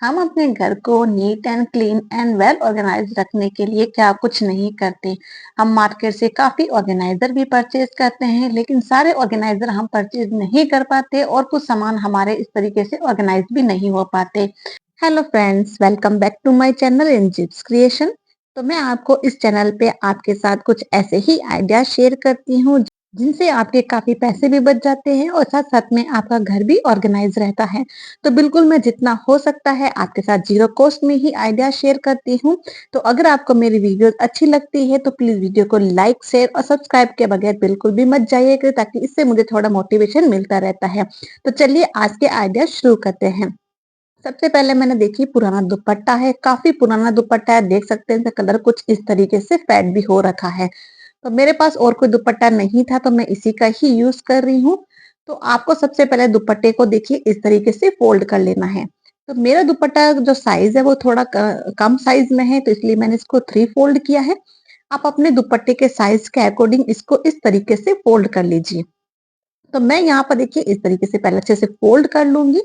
हम अपने घर को neat and clean and well organise रखने के लिए क्या कुछ नहीं करते। हम मार्केट से काफी ऑर्गेनाइजर भी परचेज करते हैं, लेकिन सारे ऑर्गेनाइजर हम परचेज नहीं कर पाते और कुछ सामान हमारे इस तरीके से ऑर्गेनाइज भी नहीं हो पाते। Hello friends, welcome back to my channel एनजिप्स क्रिएशन। तो मैं आपको इस चैनल पे आपके साथ कुछ ऐसे ही आइडिया शेयर करती हूँ जिनसे आपके काफी पैसे भी बच जाते हैं और साथ साथ में आपका घर भी ऑर्गेनाइज रहता है। तो बिल्कुल मैं जितना हो सकता है आपके साथ जीरो कॉस्ट में ही आइडिया शेयर करती हूँ। तो अगर आपको मेरी वीडियोस अच्छी लगती है तो प्लीज वीडियो को लाइक, शेयर और सब्सक्राइब के बगैर बिल्कुल भी मत जाइएगा, ताकि इससे मुझे थोड़ा मोटिवेशन मिलता रहता है। तो चलिए आज के आइडिया शुरू करते हैं। सबसे पहले मैंने देखी पुराना दुपट्टा है, काफी पुराना दुपट्टा है, देख सकते हैं इसका कलर कुछ इस तरीके से फेड भी हो रखा है। तो मेरे पास और कोई दुपट्टा नहीं था तो मैं इसी का ही यूज कर रही हूँ। तो आपको सबसे पहले दुपट्टे को देखिए इस तरीके से फोल्ड कर लेना है। तो मेरा दुपट्टा जो साइज है वो थोड़ा कम साइज में है, तो इसलिए मैंने इसको 3 फोल्ड किया है। आप अपने दुपट्टे के साइज के अकॉर्डिंग इसको इस तरीके से फोल्ड कर लीजिए। तो मैं यहाँ पर देखिए इस तरीके से पहले अच्छे से फोल्ड कर लूंगी।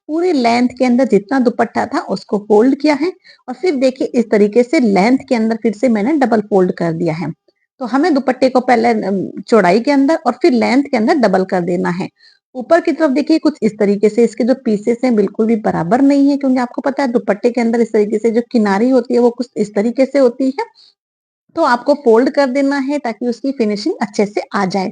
पूरी लेंथ के अंदर जितना दुपट्टा था उसको फोल्ड किया है और फिर देखिए इस तरीके से लेंथ के अंदर फिर से मैंने डबल फोल्ड कर दिया है। तो हमें दुपट्टे को पहले चौड़ाई के अंदर और फिर लेंथ के अंदर डबल कर देना है। ऊपर की तरफ देखिए कुछ इस तरीके से इसके जो पीसेस हैं बिल्कुल भी बराबर नहीं है, क्योंकि आपको पता है दुपट्टे के अंदर इस तरीके से जो किनारी होती है वो कुछ इस तरीके से होती है। तो आपको फोल्ड कर देना है ताकि उसकी फिनिशिंग अच्छे से आ जाए।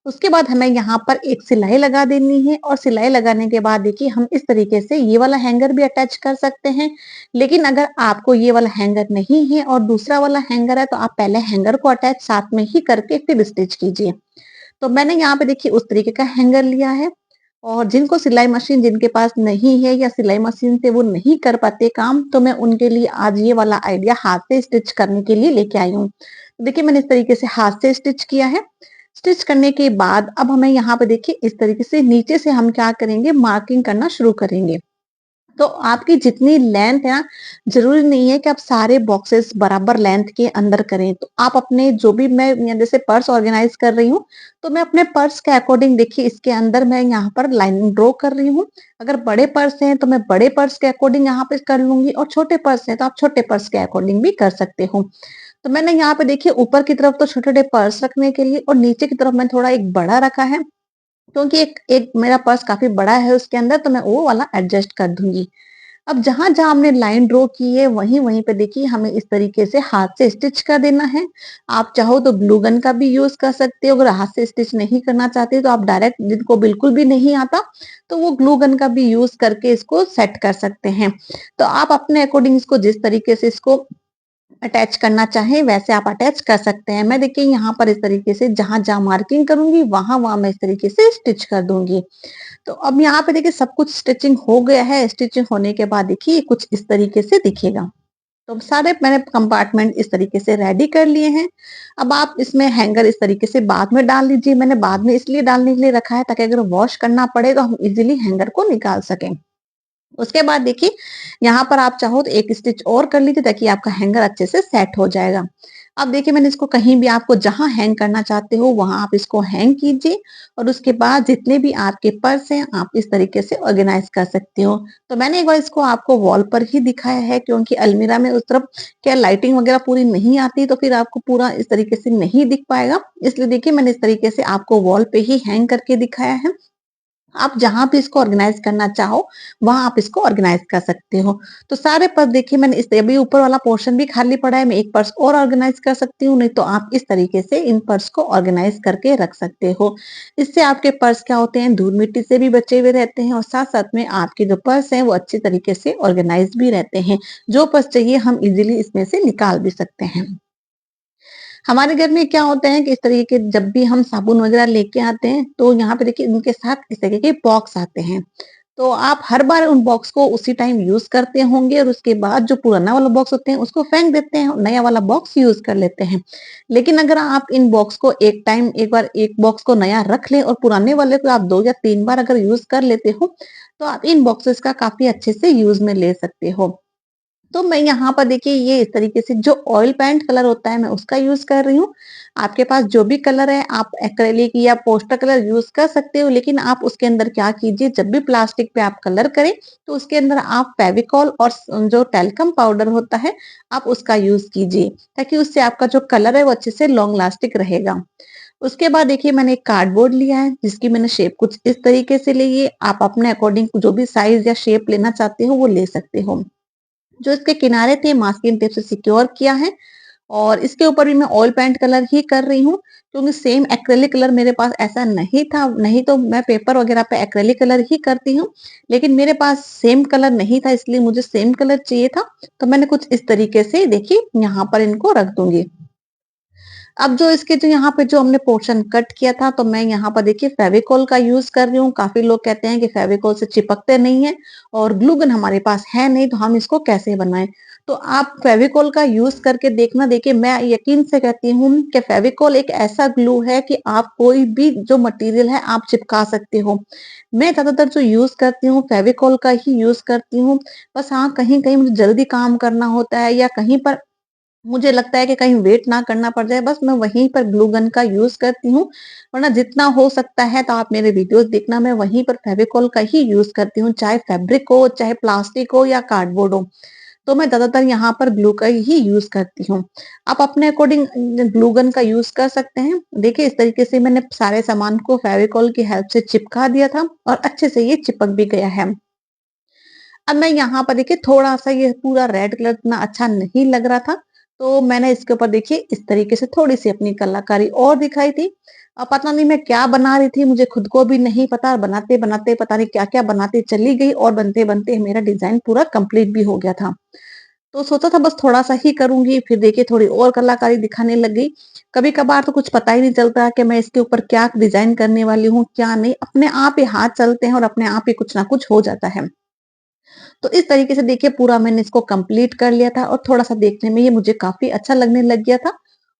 उसके बाद हमें यहाँ पर एक सिलाई लगा देनी है और सिलाई लगाने के बाद देखिए हम इस तरीके से ये वाला हैंगर भी अटैच कर सकते हैं। लेकिन अगर आपको ये वाला हैंगर नहीं है और दूसरा वाला हैंगर है तो आप पहले हैंगर को अटैच साथ में ही करके फिर स्टिच कीजिए। तो मैंने यहाँ पे देखिए उस तरीके का हैंगर लिया है। और जिनको सिलाई मशीन जिनके पास नहीं है या सिलाई मशीन से वो नहीं कर पाते काम, तो मैं उनके लिए आज ये वाला आइडिया हाथ से स्टिच करने के लिए लेके आई हूँ। देखिए मैंने इस तरीके से हाथ से स्टिच किया है। स्टिच करने के बाद अब हमें यहाँ पे देखिए इस तरीके से नीचे से हम क्या करेंगे, मार्किंग करना शुरू करेंगे। तो आपकी जितनी लेंथ है ना, जरूरी नहीं है कि आप सारे बॉक्सेस बराबर लेंथ के अंदर करें। तो आप अपने जो भी मैं जैसे पर्स ऑर्गेनाइज कर रही हूँ, तो मैं अपने पर्स के अकॉर्डिंग देखिए इसके अंदर मैं यहाँ पर लाइनिंग ड्रॉ कर रही हूँ। अगर बड़े पर्स हैं तो मैं बड़े पर्स के अकॉर्डिंग यहाँ पे कर लूंगी और छोटे पर्स हैं तो आप छोटे पर्स के अकॉर्डिंग भी कर सकते हो। तो मैंने यहाँ पे देखिए ऊपर की तरफ तो छोटे छोटे पर्स रखने के लिए और नीचे की तरफ मैं थोड़ा एक बड़ा रखा है, क्योंकि एक एक मेरा पर्स काफी बड़ा है उसके अंदर, तो मैं वो वाला एडजस्ट कर दूंगी। अब जहां जहां हमने लाइन ड्रॉ की है वहीं वहीं पे देखिए हमें इस तरीके से हाथ से स्टिच कर देना है। आप चाहो तो ग्लू गन का भी यूज कर सकते हो। अगर हाथ से स्टिच नहीं करना चाहते तो आप डायरेक्ट, जिनको बिल्कुल भी नहीं आता तो वो ग्लू गन का भी यूज करके इसको सेट कर सकते हैं। तो आप अपने अकॉर्डिंग इसको जिस तरीके से इसको अटैच करना चाहें वैसे आप अटैच कर सकते हैं। मैं देखिए यहाँ पर इस तरीके से जहां जहां मार्किंग करूंगी वहां वहां मैं इस तरीके से स्टिच कर दूंगी। तो अब यहाँ पे देखिए सब कुछ स्टिचिंग हो गया है। स्टिचिंग होने के बाद देखिए कुछ इस तरीके से दिखेगा। तो सारे मैंने कंपार्टमेंट इस तरीके से रेडी कर लिए हैं। अब आप इसमें हैंगर इस तरीके से बाद में डाल लीजिए। मैंने बाद में इसलिए डालने के लिए रखा है ताकि अगर वॉश करना पड़े तो हम इजीली हैंगर को निकाल सकें। उसके बाद देखिए यहाँ पर आप चाहो तो एक स्टिच और कर लीजिए ताकि आपका हैंगर अच्छे से सेट हो जाएगा। अब देखिए मैंने इसको कहीं भी आपको जहां हैंग करना चाहते हो वहां आप इसको हैंग कीजिए और उसके बाद जितने भी आपके पर्स हैं आप इस तरीके से ऑर्गेनाइज कर सकते हो। तो मैंने एक बार इसको आपको वॉल पर ही दिखाया है, क्योंकि अलमीरा में उस तरफ क्या लाइटिंग वगैरह पूरी नहीं आती तो फिर आपको पूरा इस तरीके से नहीं दिख पाएगा। इसलिए देखिए मैंने इस तरीके से आपको वॉल पे ही हैंग करके दिखाया है। आप जहां भी इसको ऑर्गेनाइज करना चाहो वहां आप इसको ऑर्गेनाइज कर सकते हो। तो सारे पर्स देखिए मैंने इस अभी ऊपर वाला पोर्शन भी खाली पड़ा है, मैं एक पर्स और ऑर्गेनाइज कर सकती हूँ, नहीं तो आप इस तरीके से इन पर्स को ऑर्गेनाइज करके रख सकते हो। इससे आपके पर्स क्या होते हैं, धूल मिट्टी से भी बचे हुए रहते हैं और साथ साथ में आपके जो पर्स हैं वो अच्छे तरीके से ऑर्गेनाइज भी रहते हैं। जो पर्स चाहिए हम इजिली इसमें से निकाल भी सकते हैं। हमारे घर में क्या होता है कि इस तरीके के जब भी हम साबुन वगैरह लेके आते हैं तो यहाँ पे देखिए इनके साथ इस तरीके के बॉक्स आते हैं। तो आप हर बार उन बॉक्स को उसी टाइम यूज करते होंगे और उसके बाद जो पुराना वाला बॉक्स होते हैं उसको फेंक देते हैं और नया वाला बॉक्स यूज कर लेते हैं। लेकिन अगर आप इन बॉक्स को एक टाइम एक बार एक बॉक्स को नया रख लें और पुराने वाले को आप 2 या 3 बार अगर यूज कर लेते हो तो आप इन बॉक्सेस का काफी अच्छे से यूज में ले सकते हो। तो मैं यहाँ पर देखिए ये इस तरीके से जो ऑयल पेंट कलर होता है मैं उसका यूज कर रही हूँ। आपके पास जो भी कलर है आप एक्रेलिक या पोस्टर कलर यूज कर सकते हो, लेकिन आप उसके अंदर क्या कीजिए, जब भी प्लास्टिक पे आप कलर करें तो उसके अंदर आप फेविकॉल और जो टेल्कम पाउडर होता है आप उसका यूज कीजिए, ताकि उससे आपका जो कलर है वो अच्छे से लॉन्ग लास्टिक रहेगा। उसके बाद देखिए मैंने एक कार्डबोर्ड लिया है जिसकी मैंने शेप कुछ इस तरीके से ली है। आप अपने अकॉर्डिंग जो भी साइज या शेप लेना चाहते हो वो ले सकते हो। जो इसके किनारे थे मास्किंग टेप से सिक्योर किया है, और इसके ऊपर भी मैं ऑयल पेंट कलर ही कर रही हूँ, क्योंकि सेम एक्रेलिक कलर मेरे पास ऐसा नहीं था, नहीं तो मैं पेपर वगैरह पे एक्रेलिक कलर ही करती हूँ। लेकिन मेरे पास सेम कलर नहीं था, इसलिए मुझे सेम कलर चाहिए था, तो मैंने कुछ इस तरीके से देखिए यहाँ पर इनको रख दूंगी। अब जो इसके जो यहाँ पे जो हमने पोर्शन कट किया था, तो मैं यहाँ पर देखिए फेविकोल का यूज कर रही हूँ। काफी लोग कहते हैं कि फेविकोल से चिपकते नहीं है और ग्लू गन हमारे पास है नहीं, तो हम इसको कैसे बनाएं। तो आप फेविकोल का यूज करके देखना। देखिए मैं यकीन से कहती हूँ कि फेविकोल एक ऐसा ग्लू है कि आप कोई भी जो मटेरियल है आप चिपका सकते हो। मैं ज्यादातर जो यूज करती हूँ फेविकोल का ही यूज करती हूँ। बस हाँ, कहीं कहीं मुझे जल्दी काम करना होता है या कहीं पर मुझे लगता है कि कहीं वेट ना करना पड़ जाए, बस मैं वहीं पर ग्लू गन का यूज करती हूँ। वरना जितना हो सकता है तो आप मेरे वीडियोस देखना, मैं वहीं पर फेविकोल का ही यूज करती हूँ, चाहे फैब्रिक हो, चाहे प्लास्टिक हो या कार्डबोर्ड हो। तो मैं ज्यादातर यहाँ पर ग्लू का ही यूज करती हूँ। आप अपने अकॉर्डिंग ग्लू गन का यूज कर सकते हैं। देखिए इस तरीके से मैंने सारे सामान को फेविकोल की हेल्प से चिपका दिया था और अच्छे से ये चिपक भी गया है। अब मैं यहाँ पर देखिए थोड़ा-सा ये पूरा रेड कलर इतना अच्छा नहीं लग रहा था, तो मैंने इसके ऊपर देखिए इस तरीके से थोड़ी-सी अपनी कलाकारी और दिखाई थी। पता नहीं मैं क्या बना रही थी, मुझे खुद को भी नहीं पता, बनाते-बनाते पता नहीं क्या-क्या बनाती चली गई और बनते-बनते मेरा डिज़ाइन पूरा कंप्लीट भी हो गया था। तो सोचा था बस थोड़ा-सा ही करूँगी, फिर देखिए थोड़ी और कलाकारी दिखाने लग गई। कभी-कभार तो कुछ पता ही नहीं चलता कि मैं इसके ऊपर क्या डिज़ाइन करने वाली हूँ, क्या नहीं, अपने आप ही हाथ चलते हैं और अपने आप ही कुछ ना कुछ हो जाता है। तो इस तरीके से देखिए पूरा मैंने इसको कंप्लीट कर लिया था और थोड़ा-सा देखने में ये मुझे काफ़ी अच्छा लगने लग गया था।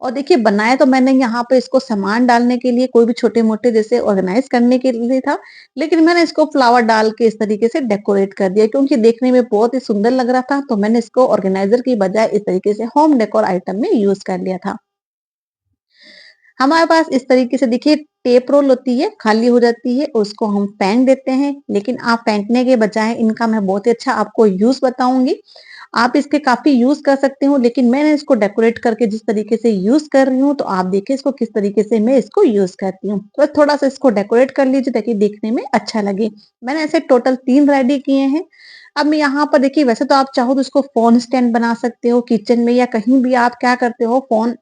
और देखिए बनाया तो मैंने यहाँ पे इसको सामान डालने के लिए, कोई भी छोटे-मोटे जैसे ऑर्गेनाइज़ करने के लिए था, लेकिन मैंने इसको फ्लावर डाल के इस तरीके से डेकोरेट कर दिया, क्योंकि देखने में बहुत ही सुंदर लग रहा था, तो मैंने इसको ऑर्गेनाइज़र की बजाय इस तरीके से होम डेकोर आइटम में यूज़ कर लिया था। हमारे पास इस तरीके से देखिए टेप रोल होती है, खाली हो जाती है, उसको हम फेंक देते हैं, लेकिन आप फेंकने के बजाय इनका मैं बहुत ही अच्छा आपको यूज़ बताऊँगी। आप इसके काफ़ी यूज़ कर सकते हो, लेकिन मैंने इसको डेकोरेट करके जिस तरीके से यूज़ कर रही हूँ, तो आप देखिए इसको किस तरीके से मैं इसको यूज़ करती हूँ। तो थोड़ा-सा इसको डेकोरेट कर लीजिए ताकि देखने में अच्छा लगे। मैंने ऐसे टोटल 3 रेडी किए हैं। अब मैं यहाँ पर देखिए वैसे तो आप चाहो तो इसको फ़ोन स्टैंड बना सकते हो किचन में, या कहीं भी आप क्या करते हो फ़ोन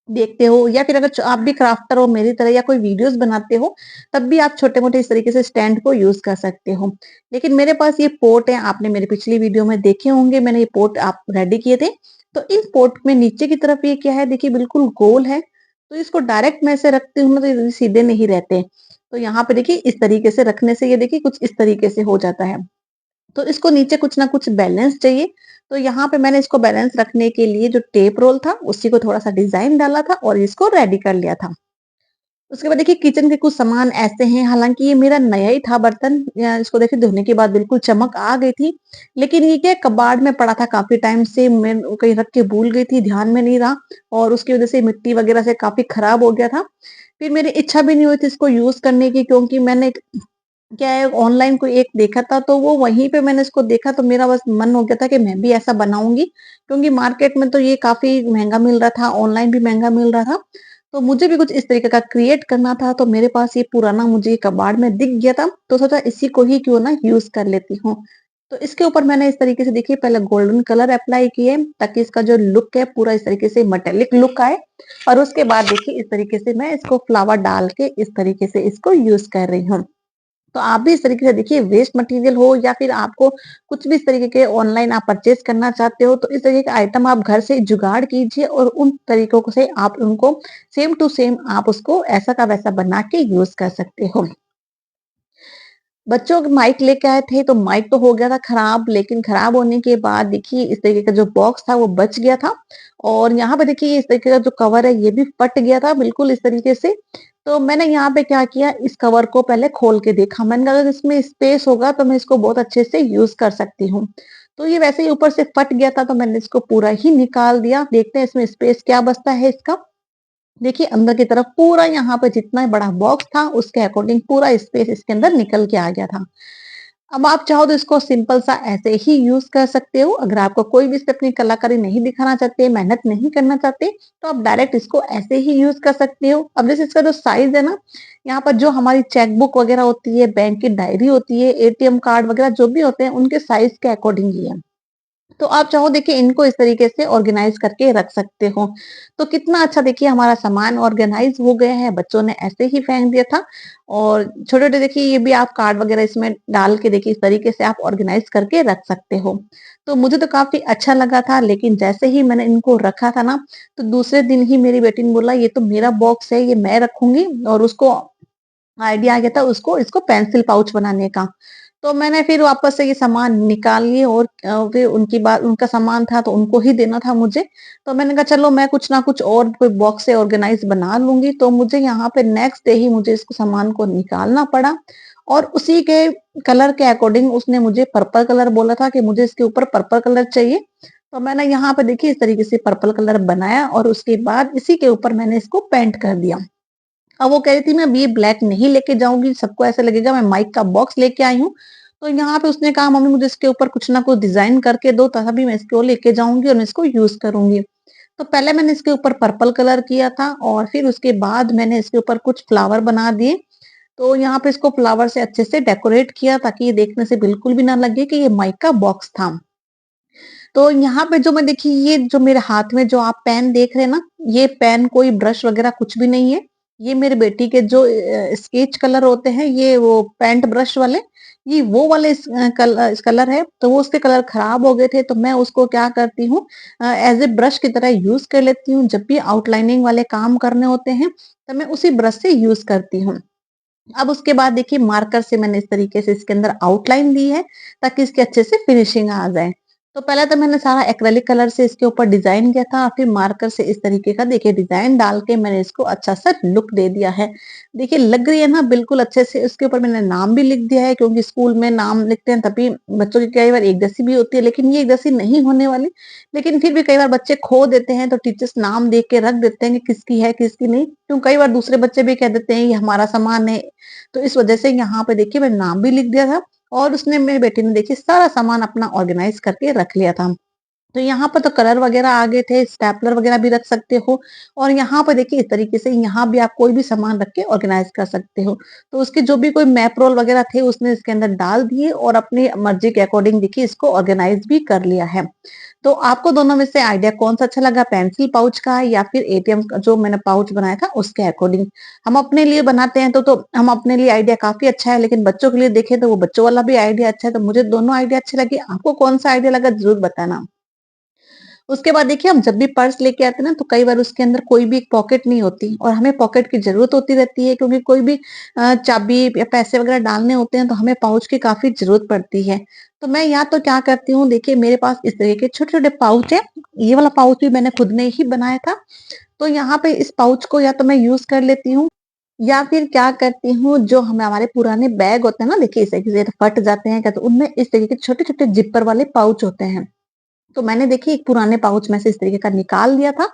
देखते हो, या फिर अगर आप भी क्राफ्टर हो मेरी तरह या कोई वीडियोस बनाते हो, तब भी आप छोटे-मोटे इस तरीके से स्टैंड को यूज़ कर सकते हो। लेकिन मेरे पास ये पोट है, आपने मेरी पिछली वीडियो में देखे होंगे, मैंने ये पोट आप रेडी किए थे। तो इन पोट में नीचे की तरफ ये क्या है देखिए बिल्कुल गोल है, तो इसको डायरेक्ट मैं ऐसे रखती हूँ ना तो ये सीधे नहीं रहते। तो यहाँ पे देखिए इस तरीके से रखने से ये देखिए कुछ इस तरीके से हो जाता है। तो इसको नीचे कुछ ना कुछ बैलेंस चाहिए। तो यहाँ पे मैंने इसको बैलेंस रखने के लिए जो टेप रोल था उसी को थोड़ा-सा डिज़ाइन डाला था और इसको रेडी कर लिया था। उसके बाद देखिए किचन के कुछ सामान ऐसे हैं, हालाँकि ये मेरा नया ही था बर्तन, या इसको देखिए धोने के बाद बिल्कुल चमक आ गई थी। लेकिन ये क्या कबाड़ में पड़ा था काफ़ी टाइम से, मैं कहीं रख के भूल गई थी, ध्यान में नहीं रहा, और उसकी वज़ह से मिट्टी वग़ैरह से काफ़ी खराब हो गया था। फिर मेरी इच्छा भी नहीं हुई थी इसको यूज़ करने की, क्योंकि मैंने क्या है ऑनलाइन कोई एक देखा था, तो वो वहीं पे मैंने इसको देखा, तो मेरा बस मन हो गया था कि मैं भी ऐसा बनाऊँगी, क्योंकि मार्केट में तो ये काफ़ी महँगा मिल रहा था, ऑनलाइन भी महँगा मिल रहा था। तो मुझे भी कुछ इस तरीके का क्रिएट करना था, तो मेरे पास ये पुराना मुझे ये कबाड़ में दिख गया था, तो सोचा इसी को ही क्यों ना यूज़ कर लेती हूँ। तो इसके ऊपर मैंने इस तरीके से देखिए पहले गोल्डन कलर अप्लाई किए, ताकि इसका जो लुक है पूरा इस तरीके से मेटालिक लुक आए, और उसके बाद देखिए इस तरीके से मैं इसको फ्लावर डाल के इस तरीके से इसको यूज़ कर रही हूँ। तो आप भी इस तरीके से देखिए वेस्ट मटेरियल हो या फिर आपको कुछ भी इस तरीके के ऑनलाइन आप परचेज करना चाहते हो, तो इस तरीके के आइटम आप घर से जुगाड़ कीजिए और उन तरीकों को से आप उनको सेम टू सेम आप उसको ऐसा का वैसा बना के यूज कर सकते हो। बच्चों के माइक लेके आए थे, तो माइक तो हो गया था खराब, लेकिन खराब होने के बाद देखिए इस तरीके का जो बॉक्स था वो बच गया था, और यहाँ पे देखिए इस तरीके का जो कवर है ये भी फट गया था बिल्कुल इस तरीके से। तो मैंने यहाँ पे क्या किया, इस कवर को पहले खोल के देखा, मैंने कहा अगर इसमें स्पेस होगा तो मैं इसको बहुत अच्छे से यूज कर सकती हूँ। तो ये वैसे ही ऊपर से फट गया था, तो मैंने इसको पूरा ही निकाल दिया। देखते हैं इसमें स्पेस क्या बचता है इसका। देखिए अंदर की तरफ पूरा यहाँ पे जितना बड़ा बॉक्स था उसके अकॉर्डिंग पूरा स्पेस इसके अंदर निकल के आ गया था। अब आप चाहो तो इसको सिंपल सा ऐसे ही यूज कर सकते हो। अगर आपको कोई भी इस पे अपनी कलाकारी नहीं दिखाना चाहते, मेहनत नहीं करना चाहते, तो आप डायरेक्ट इसको ऐसे ही यूज कर सकते हो। अब जैसे इसका जो साइज है ना, यहाँ पर जो हमारी चेकबुक वगैरह होती है, बैंक की डायरी होती है, एटीएम कार्ड वगैरह जो भी होते हैं, उनके साइज के अकॉर्डिंग ही है। तो आप चाहो देखिए इनको इस तरीके से ऑर्गेनाइज करके रख सकते हो। तो कितना अच्छा देखिए हमारा सामान ऑर्गेनाइज हो गया है, बच्चों ने ऐसे ही फेंक दिया था। और छोटे-छोटे देखिए ये भी आप कार्ड वगैरह इसमें डाल के देखिए इस तरीके से आप ऑर्गेनाइज करके रख सकते हो। तो मुझे तो काफ़ी अच्छा लगा था, लेकिन जैसे ही मैंने इनको रखा था ना, तो दूसरे दिन ही मेरी बेटी ने बोला ये तो मेरा बॉक्स है, ये मैं रखूँगी। और उसको आइडिया आ गया था उसको इसको पेंसिल पाउच बनाने का। तो मैंने फिर वापस से ये सामान निकाल लिए और फिर उनकी बात उनका सामान था तो उनको ही देना था मुझे। तो मैंने कहा चलो मैं कुछ ना कुछ और कोई बॉक्स से ऑर्गेनाइज़ बना लूँगी। तो मुझे यहाँ पे नेक्स्ट डे ही मुझे इसको सामान को निकालना पड़ा और उसी के कलर के अकॉर्डिंग उसने मुझे पर्पल कलर बोला था कि मुझे इसके ऊपर पर्पल कलर चाहिए। तो मैंने यहाँ पे देखिए इस तरीके से पर्पल कलर बनाया और उसके बाद इसी के ऊपर मैंने इसको पेंट कर दिया। अब वो कह रही थी मैं अब ये ब्लैक नहीं लेके जाऊँगी, सबको ऐसा लगेगा मैं माइक का बॉक्स लेके आई हूँ। तो यहाँ पे उसने कहा मम्मी मुझे इसके ऊपर कुछ ना कुछ डिज़ाइन करके दो तभी मैं इसको लेके जाऊँगी और मैं इसको यूज़ करूँगी। तो पहले मैंने इसके ऊपर पर्पल कलर किया था और फिर उसके बाद मैंने इसके ऊपर कुछ फ्लावर बना दिए। तो यहाँ पे इसको फ्लावर से अच्छे से डेकोरेट किया ताकि ये देखने से बिल्कुल भी ना लगे कि ये माइक का बॉक्स था। तो यहाँ पे जो मैं देखिए ये जो मेरे हाथ में जो आप पेन देख रहे हैं ना, ये पेन कोई ब्रश वगैरह कुछ भी नहीं है। ये मेरी बेटी के जो स्केच कलर होते हैं, ये वो पेंट ब्रश वाले, ये वो वाले इस कलर है। तो वो उसके कलर खराब हो गए थे, तो मैं उसको क्या करती हूँ एज़ ए ब्रश की तरह यूज़ कर लेती हूँ। जब भी आउटलाइनिंग वाले काम करने होते हैं, तो मैं उसी ब्रश से यूज़ करती हूँ। अब उसके बाद देखिए मार्कर से मैंने इस तरीके से इसके अंदर आउटलाइन दी है ताकि इसके अच्छे से फिनिशिंग आ जाए। तो पहले तो मैंने सारा एक्रेलिक कलर से इसके ऊपर डिजाइन किया था, फिर मार्कर से इस तरीके का देखिए डिजाइन डाल के मैंने इसको अच्छा सा लुक दे दिया है। देखिए लग रही है ना बिल्कुल अच्छे से। उसके ऊपर मैंने नाम भी लिख दिया है क्योंकि स्कूल में नाम लिखते हैं तभी बच्चों की कई बार एक जैसी भी होती है, लेकिन ये एक जैसी नहीं होने वाली। लेकिन फिर भी कई बार बच्चे खो देते हैं तो टीचर्स नाम देख के रख देते हैं कि किसकी है किसकी नहीं, क्यों कई बार दूसरे बच्चे भी कह देते हैं ये हमारा सामान है। तो इस वजह से यहाँ पे देखिए मैंने नाम भी लिख दिया था और उसने मेरी बेटी ने देखिए सारा सामान अपना ऑर्गेनाइज करके रख लिया था। तो यहाँ पर तो कलर वगैरह आ गए थे, स्टेपलर वगैरह भी रख सकते हो और यहाँ पे देखिए इस तरीके से यहाँ भी आप कोई भी सामान रख के ऑर्गेनाइज कर सकते हो। तो उसके जो भी कोई मैप रोल वगैरह थे उसने इसके अंदर डाल दिए और अपनी मर्जी के अकॉर्डिंग देखिए इसको ऑर्गेनाइज भी कर लिया है। तो आपको दोनों में से आइडिया कौन सा अच्छा लगा, पेंसिल पाउच का या फिर एटीएम का जो मैंने पाउच बनाया था उसके अकॉर्डिंग? हम अपने लिए बनाते हैं तो हम अपने लिए आइडिया काफी अच्छा है, लेकिन बच्चों के लिए देखें तो वो बच्चों वाला भी आइडिया अच्छा है। तो मुझे दोनों आइडिया अच्छे लगे। आपको कौन सा आइडिया लगा जरूर बताना। उसके बाद देखिए हम जब भी पर्स लेके आते हैं ना तो कई बार उसके अंदर कोई भी एक पॉकेट नहीं होती और हमें पॉकेट की जरूरत होती रहती है क्योंकि कोई भी चाबी या पैसे वगैरह डालने होते हैं तो हमें पाउच की काफी जरूरत पड़ती है। तो मैं या तो क्या करती हूँ देखिए मेरे पास इस तरह के छोटे छोटे पाउच है। ये वाला पाउच भी मैंने खुद ने ही बनाया था। तो यहाँ पे इस पाउच को या तो मैं यूज कर लेती हूँ या फिर क्या करती हूँ जो हमारे पुराने बैग होते हैं ना देखिए इस तरीके से तो फट जाते हैं क्या, तो उनमें इस तरीके के छोटे छोटे जिपर वाले पाउच होते हैं। तो मैंने देखिए एक पुराने पाउच में से इस तरीके का निकाल लिया था।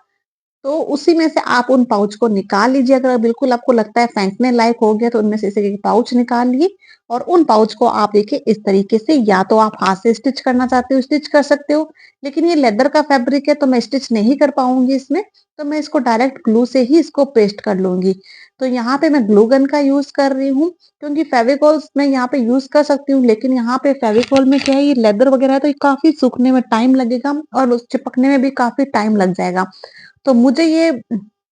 तो उसी में से आप उन पाउच को निकाल लीजिए। अगर बिल्कुल आपको लगता है फेंकने लायक हो गया तो उनमें से इस तरीके के पाउच निकाल लिए और उन पाउच को आप देखिए इस तरीके से या तो आप हाथ से स्टिच करना चाहते हो स्टिच कर सकते हो, लेकिन ये लेदर का फैब्रिक है तो मैं स्टिच नहीं कर पाऊंगी इसमें। तो मैं इसको डायरेक्ट ग्लू से ही इसको पेस्ट कर लूंगी। तो यहाँ पे मैं ग्लू गन का यूज कर रही हूँ क्योंकि फेविकॉल मैं यहाँ पे यूज कर सकती हूँ, लेकिन यहाँ पे फेविकॉल में क्या है ये लेदर वगैरह है तो ये काफी सूखने में टाइम लगेगा और उस चिपकने में भी काफी टाइम लग जाएगा। तो मुझे ये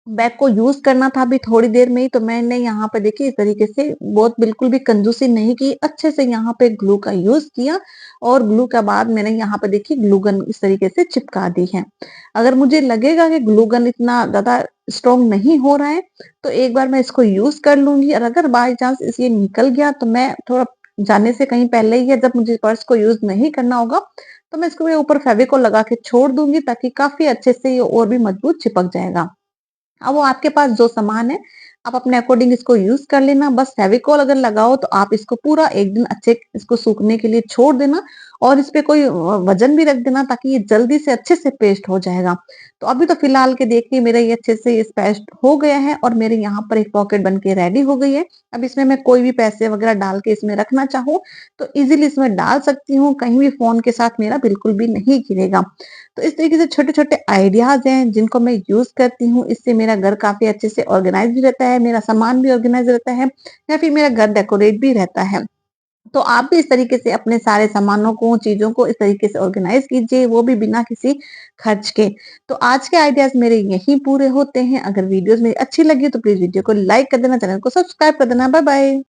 बैग को यूज़ करना था अभी थोड़ी देर में ही, तो मैंने यहाँ पे देखिए इस तरीके से बहुत बिल्कुल भी कंजूसी नहीं की, अच्छे से यहाँ पे ग्लू का यूज़ किया और ग्लू के बाद मैंने यहाँ पे देखिए ग्लू गन इस तरीके से चिपका दी है। अगर मुझे लगेगा कि ग्लू गन इतना ज़्यादा स्ट्रॉन्ग नहीं हो रहा है, तो एक बार मैं इसको यूज़ कर लूँगी और अगर बाय चांस ये निकल गया तो मैं थोड़ा जाने से कहीं पहले ही या जब मुझे पर्स को यूज़ नहीं करना होगा, तो मैं इसको ऊपर फेविकोल लगा के छोड़ दूँगी ताकि काफ़ी अच्छे से ये और भी मजबूत चिपक जाएगा। अब वो आपके पास जो सामान है, आप अपने अकॉर्डिंग इसको यूज़ कर लेना। बस फेविकोल अगर लगाओ तो आप इसको पूरा 1 दिन अच्छे इसको सूखने के लिए छोड़ देना और इस पे कोई वजन भी रख देना ताकि ये जल्दी से अच्छे से पेस्ट हो जाएगा। तो अभी तो फिलहाल के देखिए मेरा ये अच्छे से इस पेस्ट हो गया है और मेरे यहाँ पर एक पॉकेट बन के रेडी हो गई है। अब इसमें मैं कोई भी पैसे वगैरह डाल के इसमें रखना चाहूँ तो इजीली इसमें डाल सकती हूँ, कहीं भी फ़ोन के साथ मेरा बिल्कुल भी नहीं गिरेगा। तो इस तरीके से छोटे-छोटे आइडियाज़ हैं जिनको मैं यूज़ करती हूँ, इससे मेरा घर काफ़ी अच्छे से ऑर्गेनाइज़ भी रहता है, मेरा सामान भी ऑर्गेनाइज़ रहता है या फिर मेरा घर डेकोरेट भी रहता है। तो आप भी इस तरीके से अपने सारे सामानों को, चीज़ों को इस तरीके से ऑर्गेनाइज़ कीजिए, वो भी बिना किसी खर्च के। तो आज के आइडियाज़ मेरे यहीं पूरे होते हैं। अगर वीडियोज़ मेरी अच्छी लगी तो प्लीज़ वीडियो को लाइक कर देना, चैनल को सब्सक्राइब कर देना। Bye bye.